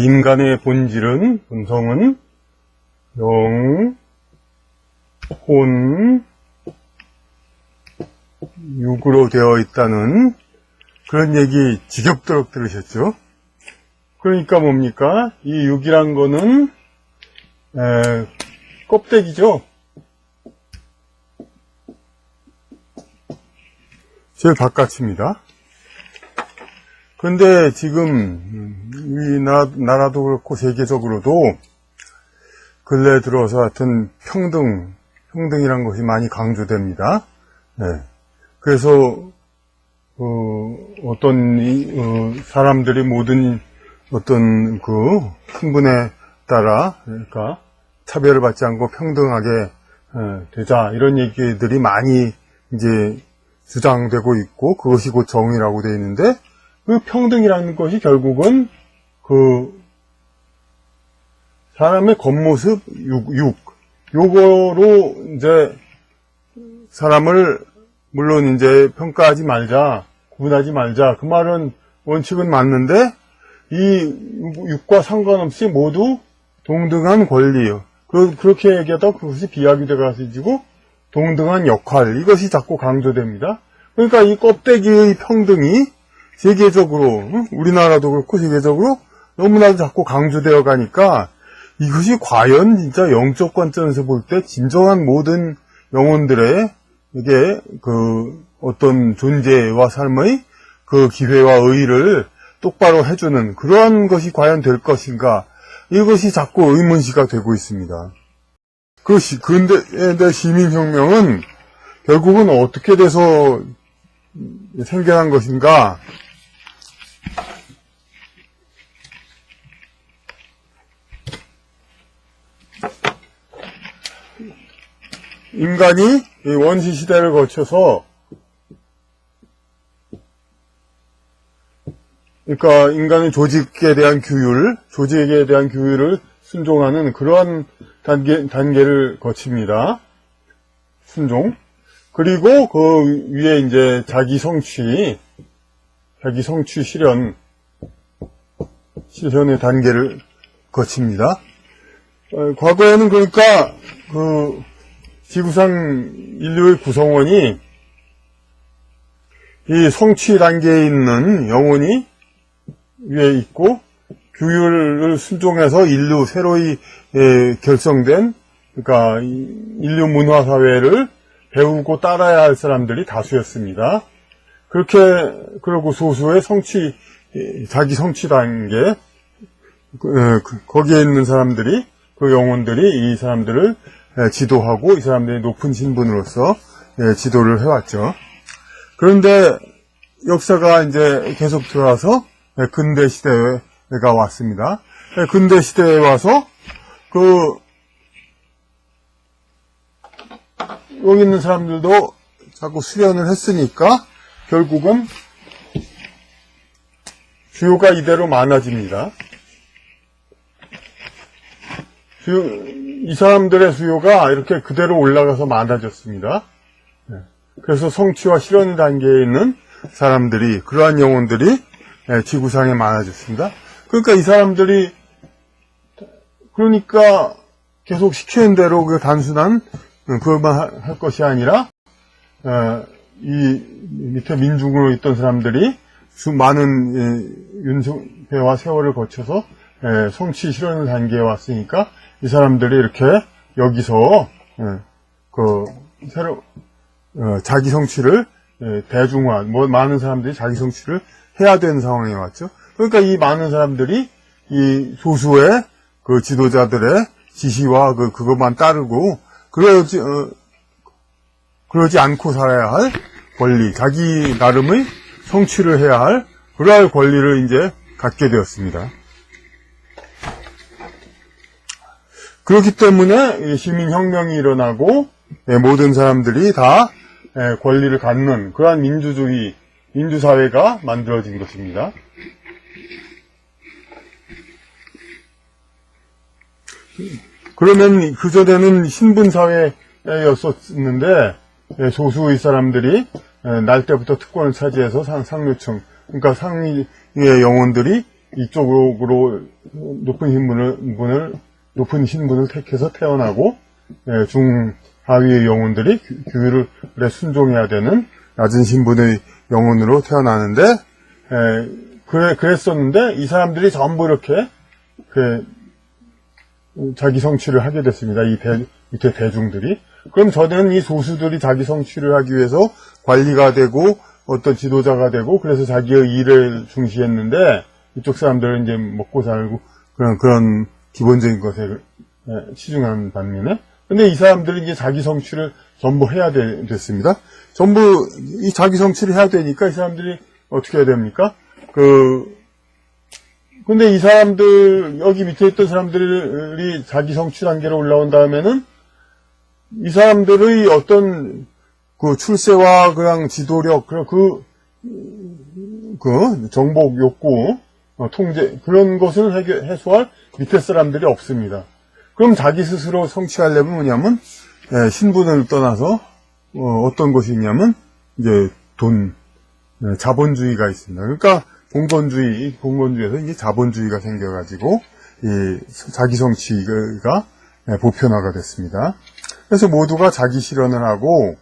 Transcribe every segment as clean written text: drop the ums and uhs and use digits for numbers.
인간의 본성은 영, 혼, 육으로 되어 있다는 그런 얘기 지겹도록 들으셨죠? 그러니까 뭡니까? 이 육이란 거는 껍데기죠. 제일 바깥입니다. 근데 지금 이 나라도 그렇고 세계적으로도 근래 들어서 하여튼 평등이란 것이 많이 강조됩니다. 네. 그래서 어떤 사람들이 모든 어떤 그 신분에 따라 그러니까 차별을 받지 않고 평등하게 되자 이런 얘기들이 많이 이제 주장되고 있고 그것이 곧 정의라고 되어 있는데 그 평등이라는 것이 결국은 그 사람의 겉모습 요거로 이제 사람을 물론 이제 평가하지 말자, 구분하지 말자 그 말은 원칙은 맞는데 이 육과 상관없이 모두 동등한 권리요. 그렇게 얘기하다 그것이 비약이 돼가지고 동등한 역할 이것이 자꾸 강조됩니다. 그러니까 이 껍데기의 평등이 세계적으로 우리나라도 그렇고 세계적으로 너무나도 자꾸 강조되어 가니까 이것이 과연 진짜 영적 관점에서 볼 때 진정한 모든 영혼들의 이게 그 어떤 존재와 삶의 그 기회와 의의를 똑바로 해주는 그러한 것이 과연 될 것인가 이것이 자꾸 의문시가 되고 있습니다. 근대 시민혁명은 결국은 어떻게 돼서 생겨난 것인가? 인간이 원시 시대를 거쳐서 그러니까 인간의 조직에 대한 규율을 순종하는 그러한 단계를 거칩니다. 순종. 그리고 그 위에 이제 자기 성취 실현의 단계를 거칩니다. 과거에는 그러니까 그 지구상 인류의 구성원이 이 성취 단계에 있는 영혼이 위에 있고 규율을 순종해서 인류 새로이 결성된 그러니까 인류 문화 사회를 배우고 따라야 할 사람들이 다수였습니다. 그러고 소수의 자기 성취 단계 거기에 있는 사람들이 그 영혼들이 이 사람들을 지도하고 이 사람들이 높은 신분으로서 지도를 해왔죠. 그런데 역사가 이제 계속 들어와서 근대 시대가 왔습니다. 근대 시대에 와서 여기 있는 사람들도 자꾸 수련을 했으니까 결국은 수요가 이대로 많아집니다. 이 사람들의 수요가 이렇게 그대로 올라가서 많아졌습니다. 그래서 성취와 실현 단계에 있는 사람들이, 그러한 영혼들이 지구상에 많아졌습니다. 그러니까 이 사람들이, 그러니까 계속 시키는 대로 그 단순한 그것만 할 것이 아니라, 이 밑에 민중으로 있던 사람들이 많은 윤회와 세월을 거쳐서 성취 실현 단계에 왔으니까 이 사람들이 이렇게 여기서 자기 성취를 대중화, 많은 사람들이 자기 성취를 해야 되는 상황에 왔죠. 그러니까 이 많은 사람들이 이 소수의 그 지도자들의 지시와 그것만 따르고 그러지 않고 살아야 할 권리, 자기 나름의 성취를 해야 할 그러할 권리를 이제 갖게 되었습니다. 그렇기 때문에 시민혁명이 일어나고 모든 사람들이 다 권리를 갖는 그러한 민주사회가 만들어진 것입니다. 그러면 그전에는 신분사회였었는데 소수의 사람들이 날 때부터 특권을 차지해서 상류층, 그러니까 상위의 영혼들이 이쪽으로 높은 신분을 택해서 태어나고, 중하위의 영혼들이 규율에 순종해야 되는 낮은 신분의 영혼으로 태어나는데, 그랬었는데, 이 사람들이 전부 이렇게, 자기 성취를 하게 됐습니다. 밑에 대중들이. 그럼 저는 이 소수들이 자기 성취를 하기 위해서 관리가 되고, 어떤 지도자가 되고, 그래서 자기의 일을 중시했는데, 이쪽 사람들은 이제 먹고 살고, 그런 기본적인 것에 치중하는 반면에, 근데 이 사람들은 이제 자기 성취를 전부 해야 됐습니다. 전부 이 자기 성취를 해야 되니까 이 사람들이 어떻게 해야 됩니까? 근데 이 사람들, 여기 밑에 있던 사람들이 자기 성취 단계로 올라온 다음에는 이 사람들의 어떤 출세와 그냥 지도력, 정복 욕구, 통제, 그런 것을 해소할 밑에 사람들이 없습니다. 그럼 자기 스스로 성취하려면 뭐냐면, 신분을 떠나서, 어떤 것이 있냐면, 이제 자본주의가 있습니다. 그러니까, 공건주의에서 이제 자본주의가 생겨가지고, 이 자기 성취가 보편화가 됐습니다. 그래서 모두가 자기 실현을 하고,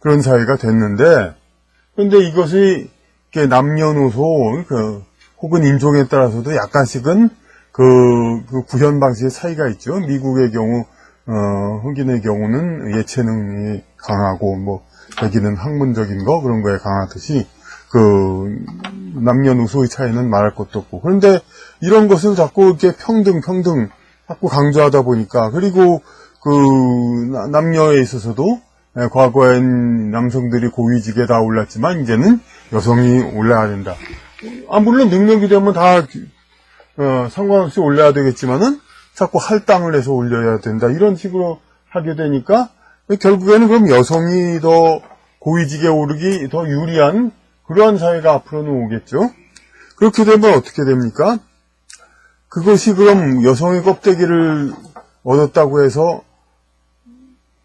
그런 사회가 됐는데, 근데 이것이, 남녀노소, 혹은 인종에 따라서도 약간씩은 구현 방식의 차이가 있죠. 미국의 경우, 흑인의 경우는 예체능이 강하고, 백인은 학문적인 그런 거에 강하듯이, 남녀노소의 차이는 말할 것도 없고. 그런데 이런 것을 자꾸 이렇게 평등, 자꾸 강조하다 보니까, 그리고 남녀에 있어서도, 과거엔 남성들이 고위직에 다 올랐지만, 이제는 여성이 올라야 된다. 물론 능력이 되면 다, 상관없이 올려야 되겠지만은, 자꾸 할당을 해서 올려야 된다. 이런 식으로 하게 되니까, 결국에는 그럼 여성이 더 고위직에 오르기 더 유리한 그러한 사회가 앞으로는 오겠죠. 그렇게 되면 어떻게 됩니까? 그것이 그럼 여성의 껍데기를 얻었다고 해서,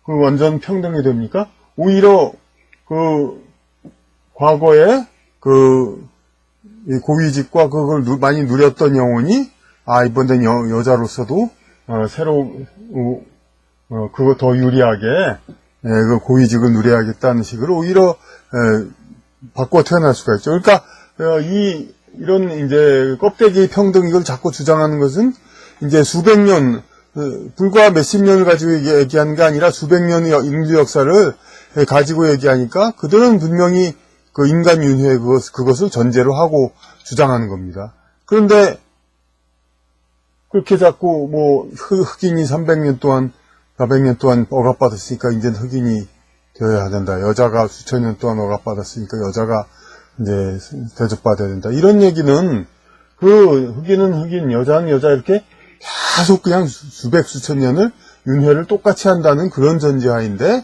완전 평등이 됩니까? 오히려, 과거에, 고위직과 그걸 많이 누렸던 영혼이, 이번엔 여자로서도, 그거 더 유리하게, 고위직을 누려야겠다는 식으로 오히려, 바꿔 태어날 수가 있죠. 그러니까, 이런 이제 껍데기 평등 이걸 자꾸 주장하는 것은, 이제 수백 년, 불과 몇십 년을 가지고 얘기하는 게 아니라 수백 년의 인류 역사를 가지고 얘기하니까 그들은 분명히 인간 윤회 그것을 전제로 하고 주장하는 겁니다. 그런데 그렇게 자꾸 흑인이 300년 동안 400년 동안 억압받았으니까 이제는 흑인이 되어야 된다. 여자가 수천 년 동안 억압받았으니까 여자가 이제 대접받아야 된다. 이런 얘기는 흑인은 흑인, 여자는 여자 이렇게 계속 그냥 수천 년을 윤회를 똑같이 한다는 그런 전제하인데,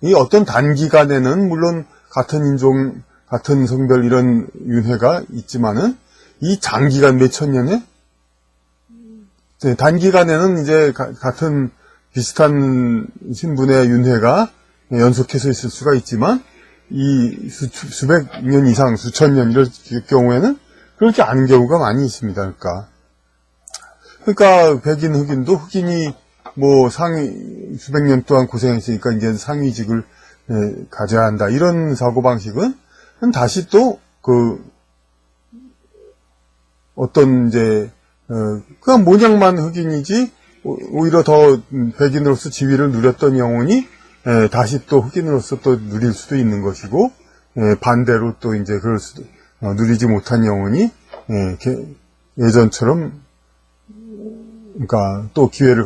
이 어떤 단기간에는 물론 같은 인종, 같은 성별 이런 윤회가 있지만은, 이 장기간 몇천 년에, 단기간에는 이제 같은 비슷한 신분의 윤회가 연속해서 있을 수가 있지만, 이 수백 년 이상, 수천 년 이럴 경우에는 그렇지 않은 경우가 많이 있습니다. 그러니까 백인 흑인도 흑인이 수백 년 동안 고생했으니까 이제 상위직을 가져야 한다. 이런 사고방식은 다시 또 어떤 이제 그냥 모양만 흑인이지 오히려 더 백인으로서 지위를 누렸던 영혼이 다시 또 흑인으로서 또 누릴 수도 있는 것이고, 반대로 또 이제 누리지 못한 영혼이 예전처럼 그러니까 또 기회를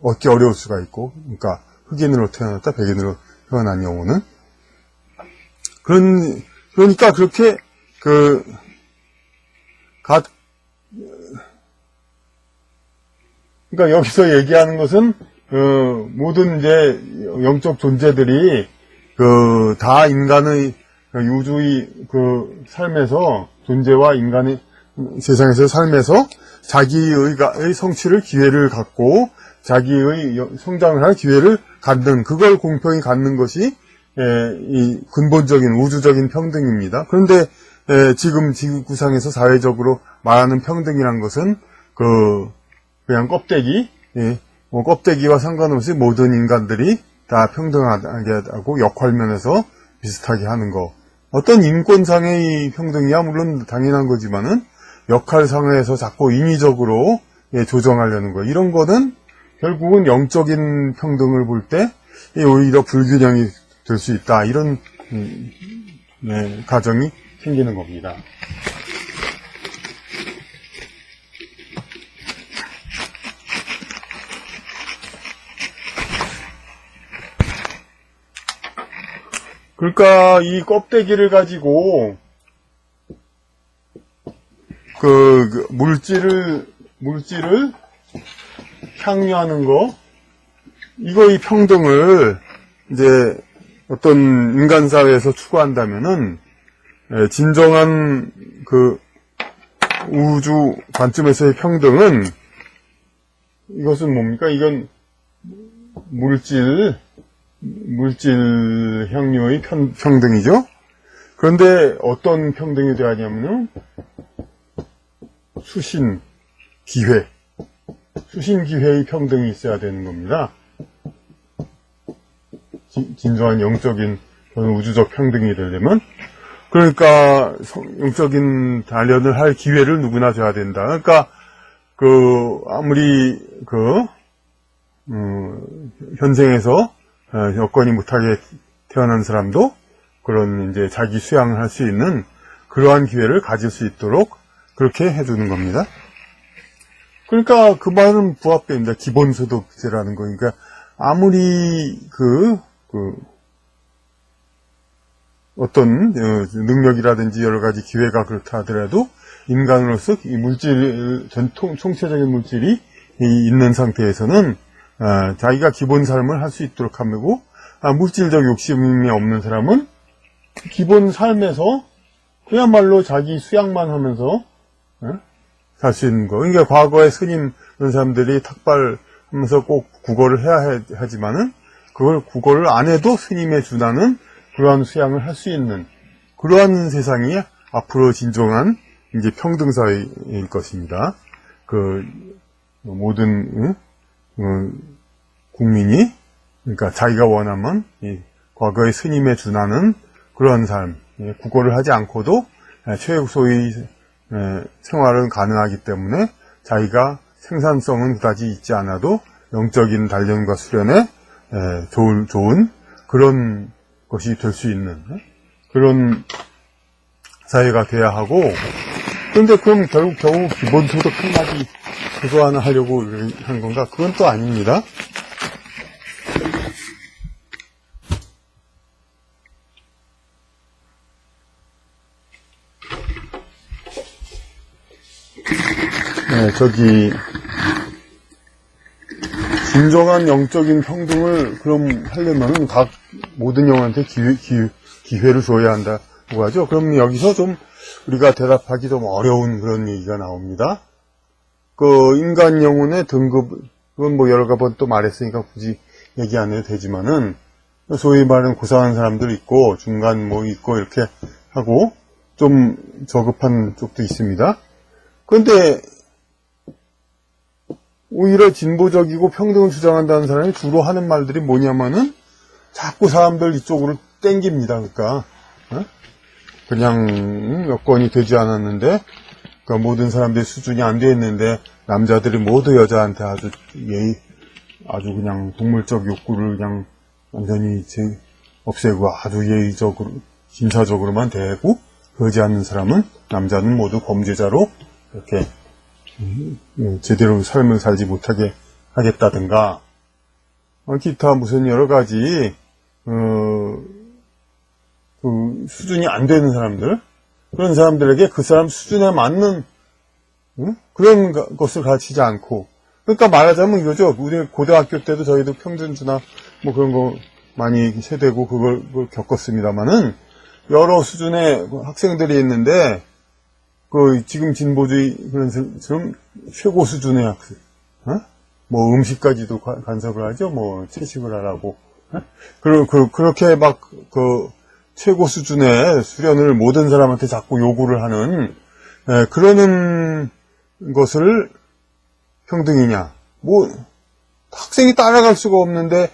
얻기 어려울 수가 있고, 그러니까 흑인으로 태어났다 백인으로 태어난 영혼은 그러니까 그렇게 그러니까 여기서 얘기하는 것은 모든 이제 영적 존재들이 다 인간의 우주의 삶에서 존재와 인간의 세상에서 삶에서 자기의 성취를 기회를 갖고 자기의 성장을 할 기회를 갖는, 그걸 공평히 갖는 것이 이 근본적인 우주적인 평등입니다. 그런데 지금 지구상에서 사회적으로 말하는 평등이란 것은 그냥 껍데기, 뭐 껍데기와 상관없이 모든 인간들이 다 평등하게 하고 역할면에서 비슷하게 하는 거. 어떤 인권상의 평등이야 물론 당연한 거지만은 역할상에서 자꾸 인위적으로 조정하려는 거. 이런 거는 결국은 영적인 평등을 볼 때 오히려 불균형이 될 수 있다. 이런 가정이 생기는 겁니다. 그러니까 이 껍데기를 가지고 물질을 향유하는 거, 이 평등을 이제 어떤 인간 사회에서 추구한다면은 진정한 우주 관점에서의 평등은 이것은 뭡니까? 이건 물질 향유의 평등이죠. 그런데 어떤 평등이 돼야 하냐면은 수신 기회의 평등이 있어야 되는 겁니다. 진정한 영적인 우주적 평등이 되려면, 그러니까 영적인 단련을 할 기회를 누구나 줘야 된다. 그러니까 아무리 현생에서 여건이 못하게 태어난 사람도 그런 이제 자기 수양을 할 수 있는 그러한 기회를 가질 수 있도록 그렇게 해주는 겁니다. 그러니까 그 말은 부합됩니다. 기본소득제라는 거니까 아무리 어떤 능력이라든지 여러 가지 기회가 그렇다 하더라도 인간으로서 이 총체적인 물질이 있는 상태에서는 자기가 기본 삶을 할 수 있도록 하고, 물질적 욕심이 없는 사람은 기본 삶에서 그야말로 자기 수양만 하면서 살 수 있는 거. 그러니까 과거에 스님 그런 사람들이 탁발하면서 꼭 국어를 해야 하지만은 그걸 국어를 안 해도 스님의 준하는 그러한 수양을 할 수 있는 그러한 세상이 앞으로 진정한 이제 평등 사회일 것입니다. 모든 국민이 그러니까 자기가 원하면 과거의 스님의 준하는 그러한 삶, 국어를 하지 않고도 최소의 생활은 가능하기 때문에 자기가 생산성은 그다지 있지 않아도 영적인 단련과 수련에 좋은 그런 것이 될 수 있는 그런 사회가 돼야 하고, 그런데 그럼 겨우 기본소득 한마디 그거 하나 하려고 한 건가? 그건 또 아닙니다. 진정한 영적인 평등을 그럼 하려면은 모든 영한테 기회를 줘야 한다고 하죠. 그럼 여기서 좀 우리가 대답하기 좀 어려운 그런 얘기가 나옵니다. 인간 영혼의 등급, 그건 뭐 여러 번 또 말했으니까 굳이 얘기 안 해도 되지만은, 소위 말하는 고상한 사람들 있고, 중간 뭐 있고, 이렇게 하고, 좀 저급한 쪽도 있습니다. 그런데, 오히려 진보적이고 평등을 주장한다는 사람이 주로 하는 말들이 뭐냐면은, 자꾸 사람들 이쪽으로 땡깁니다. 그러니까, 그냥 여건이 되지 않았는데, 그러니까 모든 사람들이 수준이 안 돼 있는데 남자들이 모두 여자한테 아주 그냥 동물적 욕구를 그냥 완전히 없애고 아주 예의적으로 진사적으로만 대하고, 그러지 않는 사람은 남자는 모두 범죄자로 이렇게 제대로 삶을 살지 못하게 하겠다든가, 기타 무슨 여러 가지 수준이 안 되는 사람들, 그런 사람들에게 그 사람 수준에 맞는 그런 것을 가르치지 않고, 그러니까 말하자면 이거죠. 우리 고등학교 때도 저희도 평균주나 뭐 그런 거 많이 세대고 그걸 겪었습니다만은, 여러 수준의 학생들이 있는데 지금 진보주의 그런 좀 최고 수준의 학생, 뭐 음식까지도 간섭을 하죠. 뭐 채식을 하라고, 그렇게 막 최고 수준의 수련을 모든 사람한테 자꾸 요구를 하는 그러는 것을 평등이냐? 뭐 학생이 따라갈 수가 없는데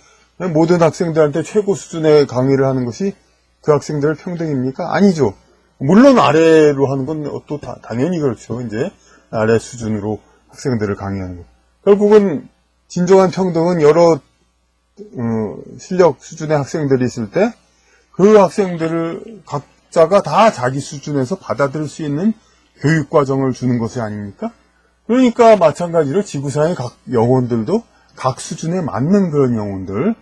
모든 학생들한테 최고 수준의 강의를 하는 것이 그 학생들의 평등입니까? 아니죠. 물론 아래로 하는 건 또 당연히 그렇죠. 이제 아래 수준으로 학생들을 강의하는 것. 결국은 진정한 평등은 여러 실력 수준의 학생들이 있을 때 그 학생들을 각자가 다 자기 수준에서 받아들일 수 있는 교육 과정을 주는 것이 아닙니까? 그러니까 마찬가지로 지구상의 각 영혼들도 각 수준에 맞는 그런 영혼들,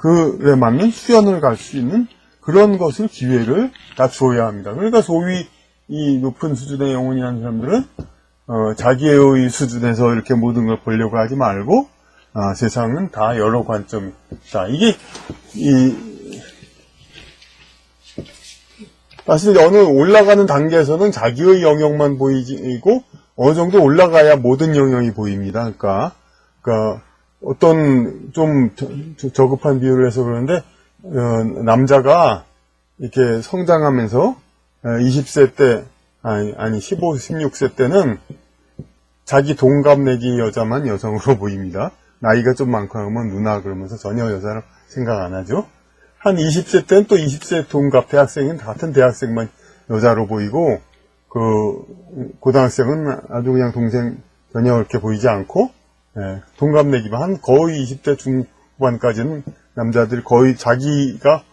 그에 맞는 수련을 갈 수 있는 그런 것을 기회를 다 줘야 합니다. 그러니까 소위 이 높은 수준의 영혼이라는 사람들은 자기의 수준에서 이렇게 모든 걸 보려고 하지 말고 세상은 다 여러 관점이 있다. 이게 사실 어느 올라가는 단계에서는 자기의 영역만 보이고 어느 정도 올라가야 모든 영역이 보입니다. 그러니까 어떤 좀 저급한 비유를 해서 그러는데 남자가 이렇게 성장하면서 20세 때 아니 15, 16세 때는 자기 동갑내기 여자만 여성으로 보입니다. 나이가 좀 많고 하면 누나 그러면서 전혀 여자로 생각 안 하죠. 한 20세 때는 또 20세 동갑 대학생은 같은 대학생만 여자로 보이고 고등학생은 아주 그냥 동생 전혀 그렇게 보이지 않고 동갑내기만 한 거의 20대 중반까지는 남자들이 거의 자기가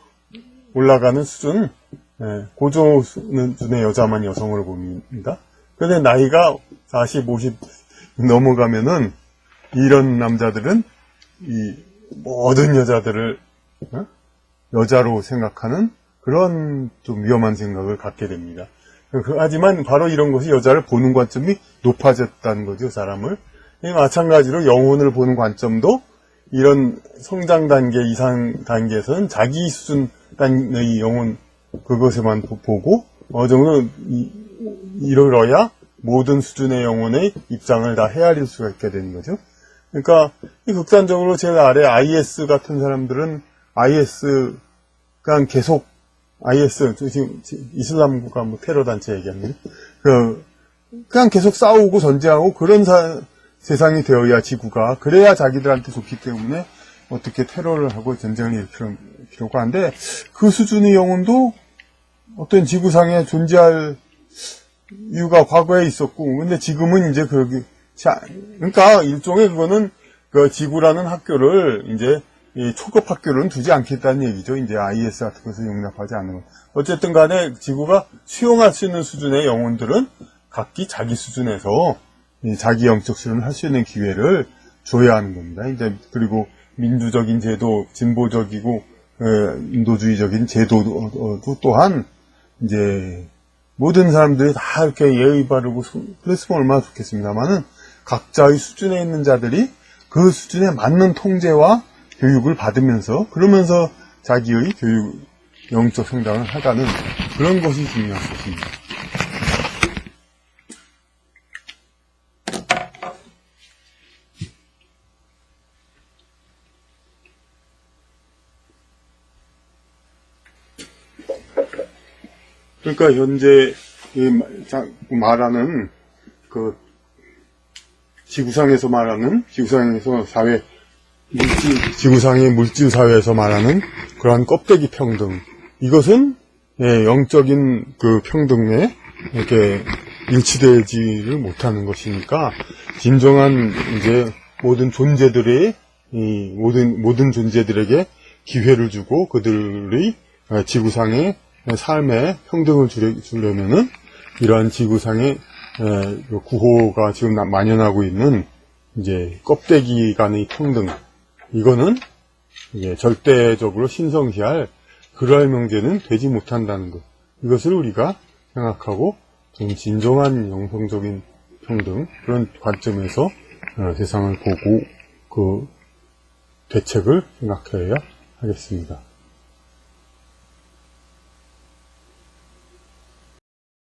올라가는 수준 고조 수준의 여자만 여성으로 봅니다. 그런데 나이가 40, 50 넘어가면은 이런 남자들은 이 모든 여자들을 여자로 생각하는 그런 좀 위험한 생각을 갖게 됩니다. 하지만 바로 이런 것이 여자를 보는 관점이 높아졌다는 거죠, 사람을. 마찬가지로 영혼을 보는 관점도 이런 성장 단계 이상 단계에서는 자기 수준의 영혼 그것에만 보고 어느 정도 이르러야 모든 수준의 영혼의 입장을 다 헤아릴 수가 있게 되는 거죠. 그러니까 이 극단적으로 제일 아래 IS 같은 사람들은 IS 그냥 계속 IS 지금 이슬람국가 뭐 테러 단체 얘기하는 그냥 계속 싸우고 전쟁하고 그런 세상이 되어야 지구가 그래야 자기들한테 좋기 때문에 어떻게 테러를 하고 전쟁을 일으킬 필요가 한데 그 수준의 영혼도 어떤 지구상에 존재할 이유가 과거에 있었고 근데 지금은 이제 그러니까 일종의 그거는 그 지구라는 학교를 이제 이 초급 학교로는 두지 않겠다는 얘기죠. 이제 IS 같은 것을 용납하지 않는 것. 어쨌든 간에 지구가 수용할 수 있는 수준의 영혼들은 각기 자기 수준에서 자기 영적 수련을 할 수 있는 기회를 줘야 하는 겁니다. 이제 그리고 민주적인 제도, 진보적이고 인도주의적인 제도도 또한 이제 모든 사람들이 다 이렇게 예의 바르고 그랬으면 얼마나 좋겠습니다만은 각자의 수준에 있는 자들이 그 수준에 맞는 통제와 교육을 받으면서 그러면서 자기의 영적 성장을 하가는 그런 것이 중요한 것입니다. 그러니까 현재 말하는 그 지구상에서 사회 지구상의 물질 사회에서 말하는 그러한 껍데기 평등 이것은 영적인 그 평등에 이렇게 일치되지를 못하는 것이니까 진정한 이제 모든 존재들의 모든 존재들에게 기회를 주고 그들의 지구상의 삶에 평등을 주려면은 이러한 지구상의 구호가 지금 만연하고 있는 이제 껍데기 간의 평등 이거는 이제 절대적으로 신성시할 그러할 명제는 되지 못한다는 것 이것을 우리가 생각하고 좀 진정한 영성적인 평등 그런 관점에서 세상을 보고 그 대책을 생각해야 하겠습니다.